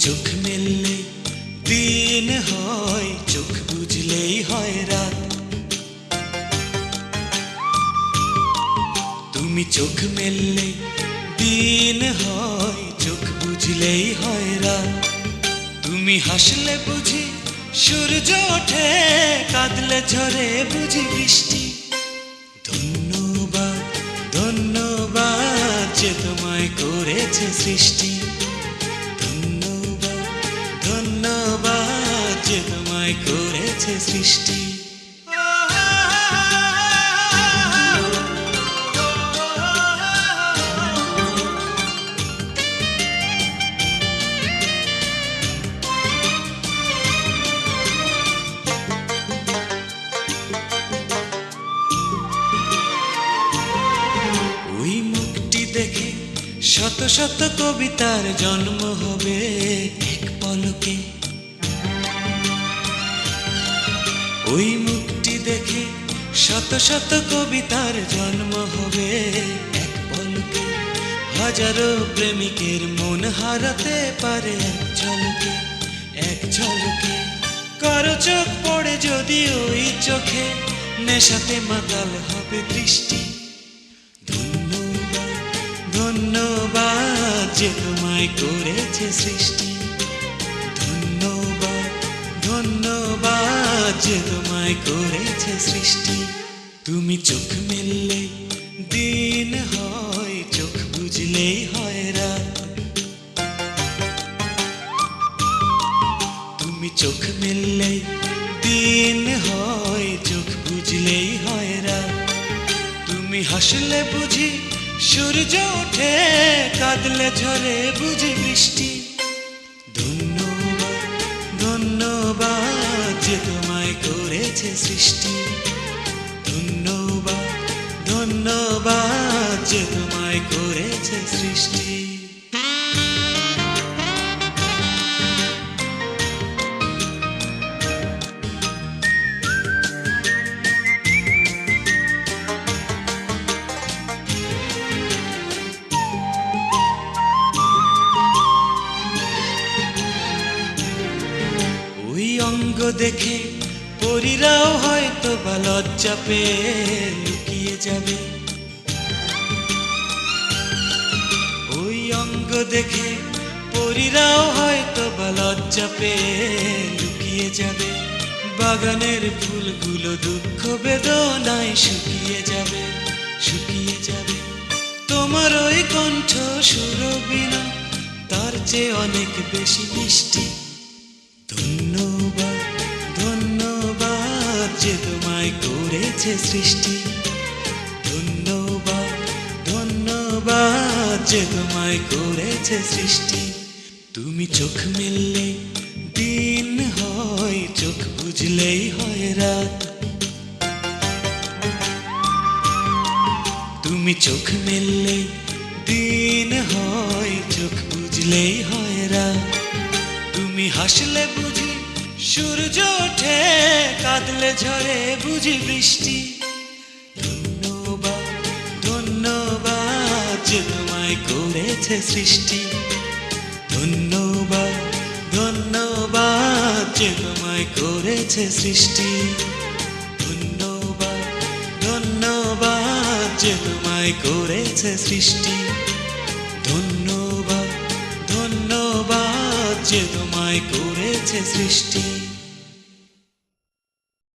চোখ মেললে দিন হয়, চোখ বুঝলেই হয় রাত। তুমি চোখ মেললে দিন হয়, চোখ বুঝলেই হয় রাত। তুমি হাসলে বুঝি সূর্য ওঠে, কাঁদলে ঝরে বুঝি বৃষ্টি। ধন্যবাদ ধন্যবাদ যে তোমায় করেছে সৃষ্টি। ধন্যবাদ যে তোমায় করেছে সৃষ্টি। ওই মুখটি দেখে শত শত কবিতার জন্ম হবে এক পলকে। ওই মুখটি দেখে শত শত কবিতার জন্ম হবে এক পলকে। হাজারো প্রেমিকের মন হারাতে পারে এক ঝলকে, এক ঝলকে। কারো চোখ পড়ে যদি ওই চোখে, নেশাতে মাতাল হবে দৃষ্টি। ধন্যবাদ ধন্যবাদ যে তোমায় করেছে সৃষ্টি। ধন্যবাদ ধন্যবাদ যে তোমায় করেছে সৃষ্টি। তুমি চোখ মেললে দিন হয়, চোখ বুঝলেই হয় রাত। তুমি চোখ মেললে দিন হয়, চোখ বুঝলেই হয় রাত। তুমি হাসলে বুঝি সূর্য ওঠে, কাঁদলে ঝরে বুঝি বৃষ্টি। ধন্যবাদ ধন্যবাদ যে তোমায় করেছে সৃষ্টি। ধন্যবাদ ধন্যবাদ যে তোমায় করেছে সৃষ্টি। অঙ্গ দেখে পরীরাও হয়তো বা লজ্জা পেয়ে লুকিয়ে যাবে। ওই অঙ্গ দেখে পরীরাও হয়তো বা লজ্জা পেয়ে লুকিয়ে যাবে। বাগানের ফুলগুলো দুঃখ বেদনায় শুকিয়ে যাবে, শুকিয়ে যাবে। তোমার ওই কণ্ঠ সুরবিনা তার চেয়ে অনেক বেশি মিষ্টি। ধন্যবাদ ধন্যবাদ যে তোমায় করেছে সৃষ্টি। ধন্যবাদ ধন্যবাদ যে তোমায় করেছে সৃষ্টি। তুমি চোখ মেললে দিন হয়, চোখ বুঝলেই হয় রাত। তুমি চোখ মেললে দিন হয়, চোখ বুঝলেই হয় রাত। তুমি হাসলে বুঝি সূর্য ওঠে, কাঁদলে ঝরে বুঝি বৃষ্টি। ধন্যবাদ ধন্যবাদ যে তোমায় করেছে সৃষ্টি। ধন্যবাদ ধন্যবাদ যে তোমায় করেছে সৃষ্টি। ধন্যবাদ ধন্যবাদ যে তোমায় করেছে সৃষ্টি। ধন্যবাদ ধন্যবাদ যে তোমায় করেছে সৃষ্টি।